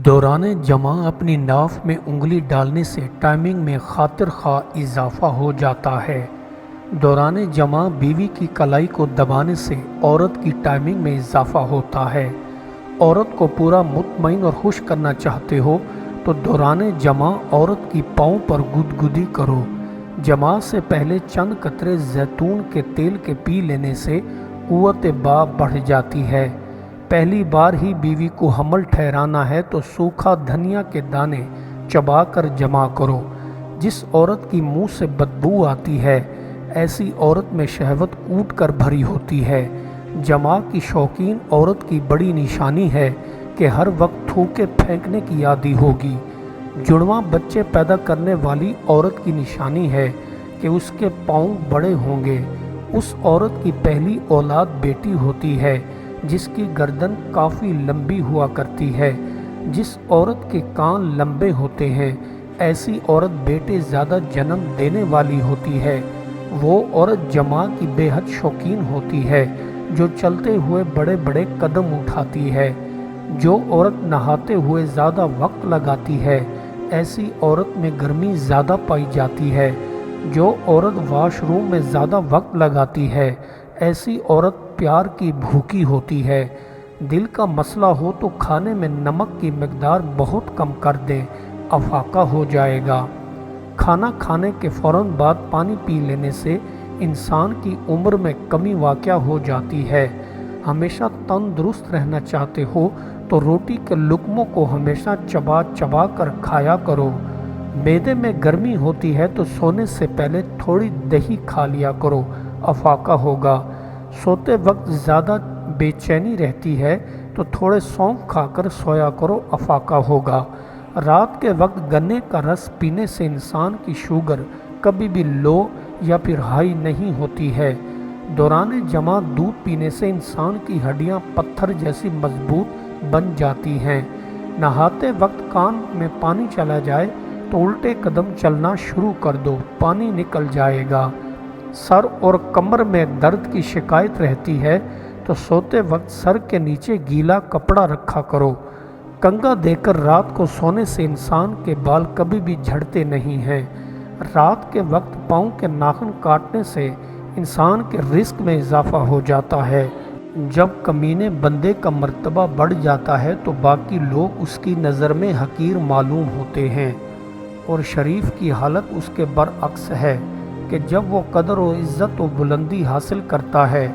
دوران جمع اپنی ناف میں انگلی ڈالنے سے ٹائمنگ میں خاطر خواہ اضافہ ہو جاتا ہے۔ دوران جمع بیوی کی کلائی کو دبانے سے عورت کی ٹائمنگ میں اضافہ ہوتا ہے۔ عورت کو پورا مطمئن اور خوش کرنا چاہتے ہو تو دوران جمع عورت کی پاؤں پر گدگدی کرو۔ جمع سے پہلے چند قطرے زیتون کے تیل کے پی لینے سے قوت باء بڑھ جاتی ہے۔ پہلی بار ہی بیوی کو حمل ٹھہرانا ہے تو سوکھا دھنیا کے دانے چبا کر جمع کرو۔ جس عورت کی منہ سے بدبو آتی ہے ایسی عورت میں شہوت کوٹ کر بھری ہوتی ہے۔ جمع کی شوقین عورت کی بڑی نشانی ہے کہ ہر وقت تھوکے پھینکنے کی عادی ہوگی۔ جڑواں بچے پیدا کرنے والی عورت کی نشانی ہے کہ اس کے پاؤں بڑے ہوں گے۔ اس عورت کی پہلی اولاد بیٹی ہوتی ہے جس کی گردن کافی لمبی ہوا کرتی ہے۔ جس عورت کے کان لمبے ہوتے ہیں ایسی عورت بیٹے زیادہ جنم دینے والی ہوتی ہے۔ وہ عورت جمع کی بے حد شوقین ہوتی ہے جو چلتے ہوئے بڑے بڑے قدم اٹھاتی ہے۔ جو عورت نہاتے ہوئے زیادہ وقت لگاتی ہے ایسی عورت میں گرمی زیادہ پائی جاتی ہے۔ جو عورت واش روم میں زیادہ وقت لگاتی ہے ایسی عورت پیار کی بھوکی ہوتی ہے۔ دل کا مسئلہ ہو تو کھانے میں نمک کی مقدار بہت کم کر دیں، افاقہ ہو جائے گا۔ کھانا کھانے کے فوراً بعد پانی پی لینے سے انسان کی عمر میں کمی واقع ہو جاتی ہے۔ ہمیشہ تندرست رہنا چاہتے ہو تو روٹی کے لقموں کو ہمیشہ چبا چبا کر کھایا کرو۔ معدے میں گرمی ہوتی ہے تو سونے سے پہلے تھوڑی دہی کھا لیا کرو، افاقہ ہوگا۔ سوتے وقت زیادہ بے چینی رہتی ہے تو تھوڑے سونف کھا کر سویا کرو، افاقہ ہوگا۔ رات کے وقت گنے کا رس پینے سے انسان کی شوگر کبھی بھی لو یا پھر ہائی نہیں ہوتی ہے۔ دوران جمع دودھ پینے سے انسان کی ہڈیاں پتھر جیسی مضبوط بن جاتی ہیں۔ نہاتے وقت کان میں پانی چلا جائے تو الٹے قدم چلنا شروع کر دو، پانی نکل جائے گا۔ سر اور کمر میں درد کی شکایت رہتی ہے تو سوتے وقت سر کے نیچے گیلا کپڑا رکھا کرو۔ کنگھا دے کر رات کو سونے سے انسان کے بال کبھی بھی جھڑتے نہیں ہیں۔ رات کے وقت پاؤں کے ناخن کاٹنے سے انسان کے رزق میں اضافہ ہو جاتا ہے۔ جب کمینے بندے کا مرتبہ بڑھ جاتا ہے تو باقی لوگ اس کی نظر میں حقیر معلوم ہوتے ہیں، اور شریف کی حالت اس کے برعکس ہے کہ جب وہ قدر و عزت و بلندی حاصل کرتا ہے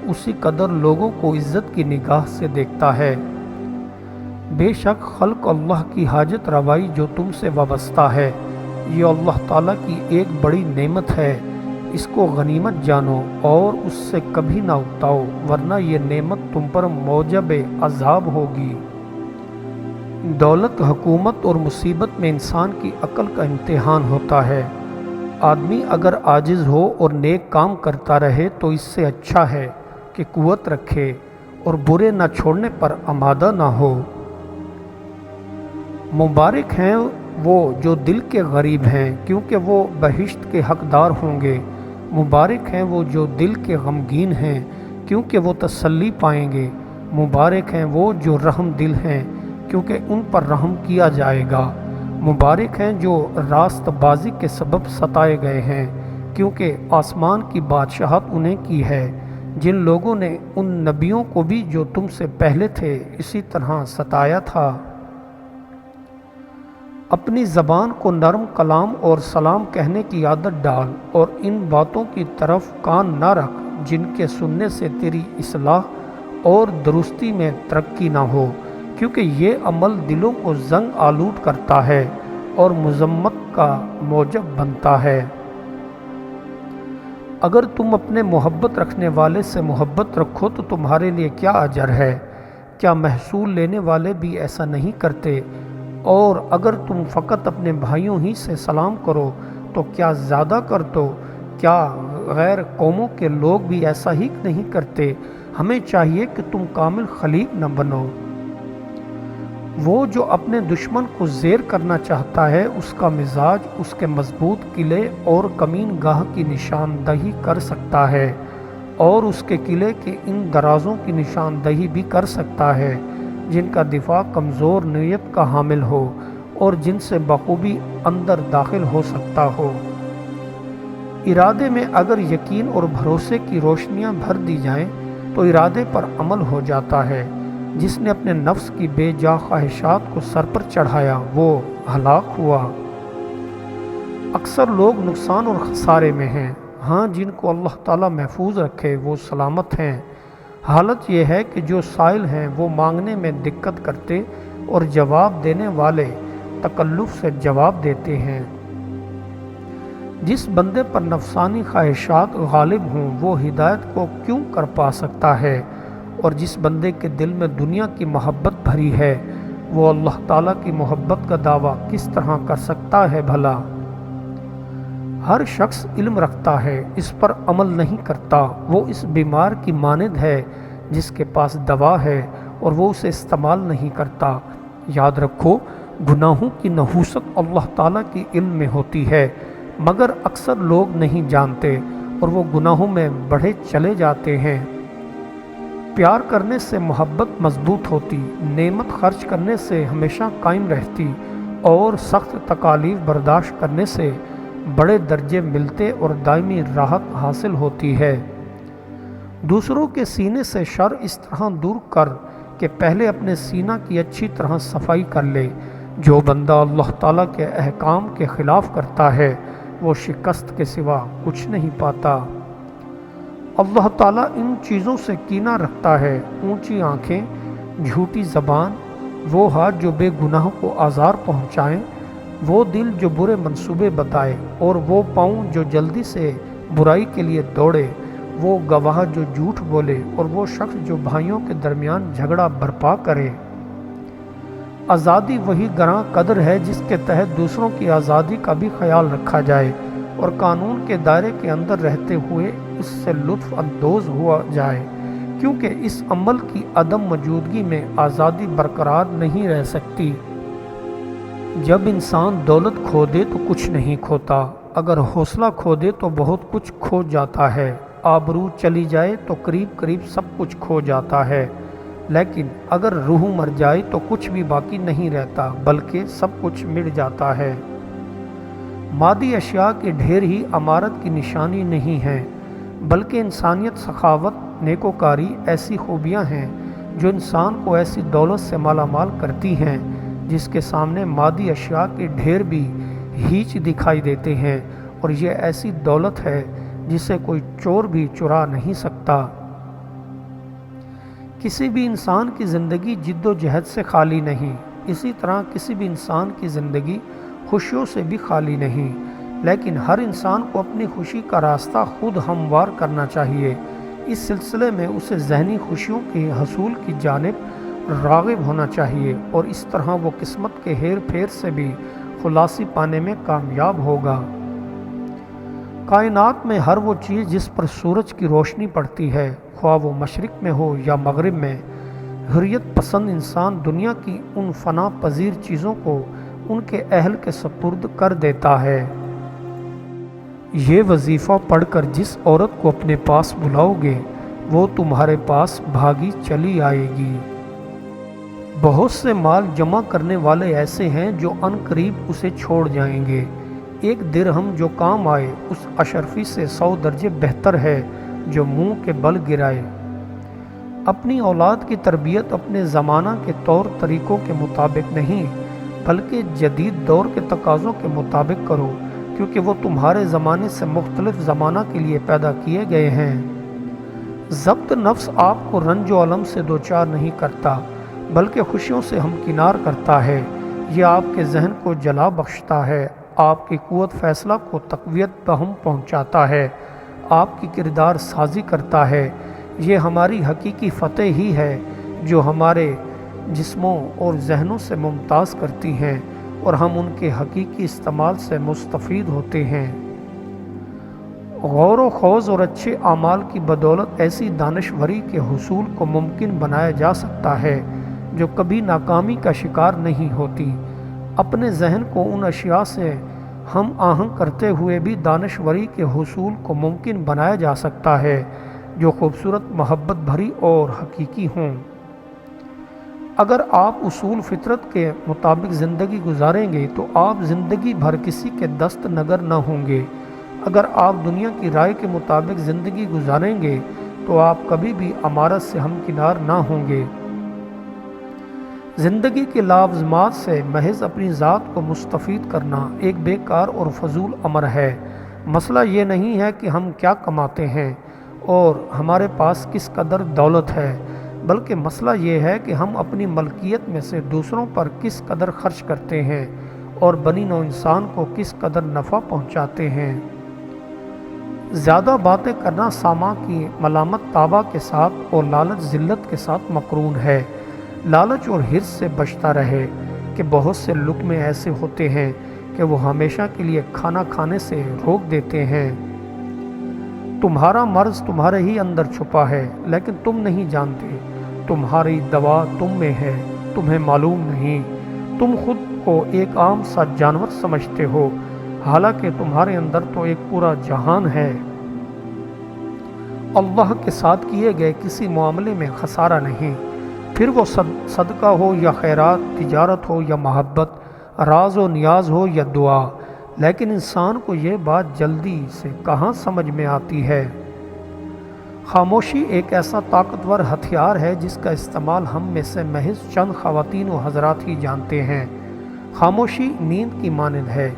اسی قدر لوگوں کو عزت کی نگاہ سے دیکھتا ہے۔ بے شک خلق اللہ کی حاجت روائی جو تم سے وابستہ ہے یہ اللہ تعالیٰ کی ایک بڑی نعمت ہے، اس کو غنیمت جانو اور اس سے کبھی نہ اکتاؤ ورنہ یہ نعمت تم پر موجب عذاب ہوگی۔ دولت، حکومت اور مصیبت میں انسان کی عقل کا امتحان ہوتا ہے۔ آدمی اگر عاجز ہو اور نیک کام کرتا رہے تو اس سے اچھا ہے کہ قوت رکھے اور برے نہ چھوڑنے پر آمادہ نہ ہو۔ مبارک ہیں وہ جو دل کے غریب ہیں کیونکہ وہ بہشت کے حقدار ہوں گے۔ مبارک ہیں وہ جو دل کے غمگین ہیں کیونکہ وہ تسلی پائیں گے۔ مبارک ہیں وہ جو رحم دل ہیں کیونکہ ان پر رحم کیا جائے گا۔ مبارک ہیں جو راست بازی کے سبب ستائے گئے ہیں کیونکہ آسمان کی بادشاہت انہیں کی ہے۔ جن لوگوں نے ان نبیوں کو بھی جو تم سے پہلے تھے اسی طرح ستایا تھا۔ اپنی زبان کو نرم کلام اور سلام کہنے کی عادت ڈال اور ان باتوں کی طرف کان نہ رکھ جن کے سننے سے تیری اصلاح اور درستی میں ترقی نہ ہو، کیونکہ یہ عمل دلوں کو زنگ آلود کرتا ہے اور مذمت کا موجب بنتا ہے۔ اگر تم اپنے محبت رکھنے والے سے محبت رکھو تو تمہارے لیے کیا اجر ہے؟ کیا محصول لینے والے بھی ایسا نہیں کرتے؟ اور اگر تم فقط اپنے بھائیوں ہی سے سلام کرو تو کیا زیادہ کر دو؟ کیا غیر قوموں کے لوگ بھی ایسا ہی نہیں کرتے؟ ہمیں چاہیے کہ تم کامل خلیق نہ بنو۔ وہ جو اپنے دشمن کو زیر کرنا چاہتا ہے اس کا مزاج اس کے مضبوط قلعے اور کمین گاہ کی نشاندہی کر سکتا ہے، اور اس کے قلعے کے ان درازوں کی نشاندہی بھی کر سکتا ہے۔ جن کا دفاع کمزور نیت کا حامل ہو اور جن سے بخوبی اندر داخل ہو سکتا ہو۔ ارادے میں اگر یقین اور بھروسے کی روشنیاں بھر دی جائیں تو ارادے پر عمل ہو جاتا ہے۔ جس نے اپنے نفس کی بے جا خواہشات کو سر پر چڑھایا وہ ہلاک ہوا۔ اکثر لوگ نقصان اور خسارے میں ہیں، ہاں جن کو اللہ تعالیٰ محفوظ رکھے وہ سلامت ہیں۔ حالت یہ ہے کہ جو سائل ہیں وہ مانگنے میں دقت کرتے اور جواب دینے والے تکلف سے جواب دیتے ہیں۔ جس بندے پر نفسانی خواہشات غالب ہوں وہ ہدایت کو کیوں کر پا سکتا ہے، اور جس بندے کے دل میں دنیا کی محبت بھری ہے وہ اللہ تعالیٰ کی محبت کا دعویٰ کس طرح کر سکتا ہے بھلا؟ ہر شخص علم رکھتا ہے، اس پر عمل نہیں کرتا، وہ اس بیمار کی مانند ہے جس کے پاس دوا ہے اور وہ اسے استعمال نہیں کرتا۔ یاد رکھو، گناہوں کی نحوست اللہ تعالیٰ کی علم میں ہوتی ہے، مگر اکثر لوگ نہیں جانتے اور وہ گناہوں میں بڑھے چلے جاتے ہیں۔ پیار کرنے سے محبت مضبوط ہوتی، نعمت خرچ کرنے سے ہمیشہ قائم رہتی، اور سخت تکالیف برداشت کرنے سے بڑے درجے ملتے اور دائمی راحت حاصل ہوتی ہے۔ دوسروں کے سینے سے شر اس طرح دور کر کہ پہلے اپنے سینہ کی اچھی طرح صفائی کر لے۔ جو بندہ اللہ تعالیٰ کے احکام کے خلاف کرتا ہے وہ شکست کے سوا کچھ نہیں پاتا۔ اللہ تعالیٰ ان چیزوں سے کینہ رکھتا ہے: اونچی آنکھیں، جھوٹی زبان، وہ ہاتھ جو بے گناہوں کو آزار پہنچائیں، وہ دل جو برے منصوبے بتائے، اور وہ پاؤں جو جلدی سے برائی کے لیے دوڑے، وہ گواہ جو جھوٹ بولے، اور وہ شخص جو بھائیوں کے درمیان جھگڑا برپا کرے۔ آزادی وہی گراں قدر ہے جس کے تحت دوسروں کی آزادی کا بھی خیال رکھا جائے اور قانون کے دائرے کے اندر رہتے ہوئے اس سے لطف اندوز ہوا جائے، کیونکہ اس عمل کی عدم موجودگی میں آزادی برقرار نہیں رہ سکتی۔ جب انسان دولت کھو دے تو کچھ نہیں کھوتا، اگر حوصلہ کھو دے تو بہت کچھ کھو جاتا ہے، آبرو چلی جائے تو قریب قریب سب کچھ کھو جاتا ہے، لیکن اگر روح مر جائے تو کچھ بھی باقی نہیں رہتا بلکہ سب کچھ مٹ جاتا ہے۔ مادی اشیاء کے ڈھیر ہی امارت کی نشانی نہیں ہیں، بلکہ انسانیت، سخاوت، نیکوکاری ایسی خوبیاں ہیں جو انسان کو ایسی دولت سے مالا مال کرتی ہیں جس کے سامنے مادی اشیاء کے ڈھیر بھی ہیچ دکھائی دیتے ہیں، اور یہ ایسی دولت ہے جسے کوئی چور بھی چرا نہیں سکتا۔ کسی بھی انسان کی زندگی جد و جہد سے خالی نہیں، اسی طرح کسی بھی انسان کی زندگی خوشیوں سے بھی خالی نہیں، لیکن ہر انسان کو اپنی خوشی کا راستہ خود ہموار کرنا چاہیے۔ اس سلسلے میں اسے ذہنی خوشیوں کے حصول کی جانب راغب ہونا چاہیے، اور اس طرح وہ قسمت کے ہیر پھیر سے بھی خلاصی پانے میں کامیاب ہوگا۔ کائنات میں ہر وہ چیز جس پر سورج کی روشنی پڑتی ہے، خواہ وہ مشرق میں ہو یا مغرب میں، حریت پسند انسان دنیا کی ان فنا پذیر چیزوں کو ان کے اہل کے سپرد کر دیتا ہے۔ یہ وظیفہ پڑھ کر جس عورت کو اپنے پاس بلاؤ گے وہ تمہارے پاس بھاگی چلی آئے گی۔ بہت سے مال جمع کرنے والے ایسے ہیں جو ان قریب اسے چھوڑ جائیں گے۔ ایک درہم جو کام آئے اس اشرفی سے 100 درجے بہتر ہے جو منہ کے بل گرائے۔ اپنی اولاد کی تربیت اپنے زمانہ کے طور طریقوں کے مطابق نہیں بلکہ جدید دور کے تقاضوں کے مطابق کرو، کیونکہ وہ تمہارے زمانے سے مختلف زمانہ کے لیے پیدا کیے گئے ہیں۔ ضبط نفس آپ کو رنج و علم سے دوچار نہیں کرتا بلکہ خوشیوں سے ہمکنار کرتا ہے۔ یہ آپ کے ذہن کو جلا بخشتا ہے، آپ کی قوت فیصلہ کو تقویت بہم پہنچاتا ہے، آپ کی کردار سازی کرتا ہے۔ یہ ہماری حقیقی فتح ہی ہے جو ہمارے جسموں اور ذہنوں سے ممتاز کرتی ہیں اور ہم ان کے حقیقی استعمال سے مستفید ہوتے ہیں۔ غور و خوض اور اچھے اعمال کی بدولت ایسی دانشوری کے حصول کو ممکن بنایا جا سکتا ہے جو کبھی ناکامی کا شکار نہیں ہوتی۔ اپنے ذہن کو ان اشیاء سے ہم آہنگ کرتے ہوئے بھی دانشوری کے حصول کو ممکن بنایا جا سکتا ہے جو خوبصورت، محبت بھری اور حقیقی ہوں۔ اگر آپ اصول فطرت کے مطابق زندگی گزاریں گے تو آپ زندگی بھر کسی کے دست نگر نہ ہوں گے۔ اگر آپ دنیا کی رائے کے مطابق زندگی گزاریں گے تو آپ کبھی بھی امارت سے ہمکنار نہ ہوں گے۔ زندگی کے لوازمات سے محض اپنی ذات کو مستفید کرنا ایک بیکار اور فضول امر ہے۔ مسئلہ یہ نہیں ہے کہ ہم کیا کماتے ہیں اور ہمارے پاس کس قدر دولت ہے، بلکہ مسئلہ یہ ہے کہ ہم اپنی ملکیت میں سے دوسروں پر کس قدر خرچ کرتے ہیں اور بنی نوع انسان کو کس قدر نفع پہنچاتے ہیں۔ زیادہ باتیں کرنا سامع کی ملامت طابع کے ساتھ اور لالچ ذلت کے ساتھ مقرون ہے۔ لالچ اور حرص سے بچتا رہے کہ بہت سے لقمے ایسے ہوتے ہیں کہ وہ ہمیشہ کے لیے کھانا کھانے سے روک دیتے ہیں۔ تمہارا مرض تمہارے ہی اندر چھپا ہے لیکن تم نہیں جانتے، تمہاری دوا تم میں ہے، تمہیں معلوم نہیں۔ تم خود کو ایک عام سا جانور سمجھتے ہو حالانکہ تمہارے اندر تو ایک پورا جہان ہے۔ اللہ کے ساتھ کیے گئے کسی معاملے میں خسارہ نہیں، پھر وہ صدقہ ہو یا خیرات، تجارت ہو یا محبت، راز و نیاز ہو یا دعا۔ لیکن انسان کو یہ بات جلدی سے کہاں سمجھ میں آتی ہے۔ خاموشی ایک ایسا طاقتور ہتھیار ہے جس کا استعمال ہم میں سے محض چند خواتین و حضرات ہی جانتے ہیں۔ خاموشی نیند کی مانند ہے،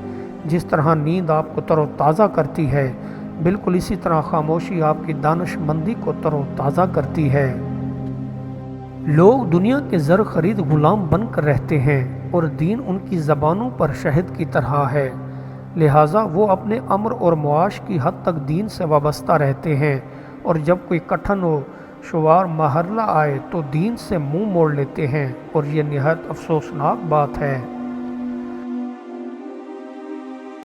جس طرح نیند آپ کو تر و تازہ کرتی ہے، بالکل اسی طرح خاموشی آپ کی دانش مندی کو تر و تازہ کرتی ہے۔ لوگ دنیا کے زر خرید غلام بن کر رہتے ہیں اور دین ان کی زبانوں پر شہد کی طرح ہے، لہٰذا وہ اپنے امر اور معاش کی حد تک دین سے وابستہ رہتے ہیں، اور جب کوئی کٹھن و شوار مرحلہ آئے تو دین سے منہ موڑ لیتے ہیں، اور یہ نہایت افسوسناک بات ہے۔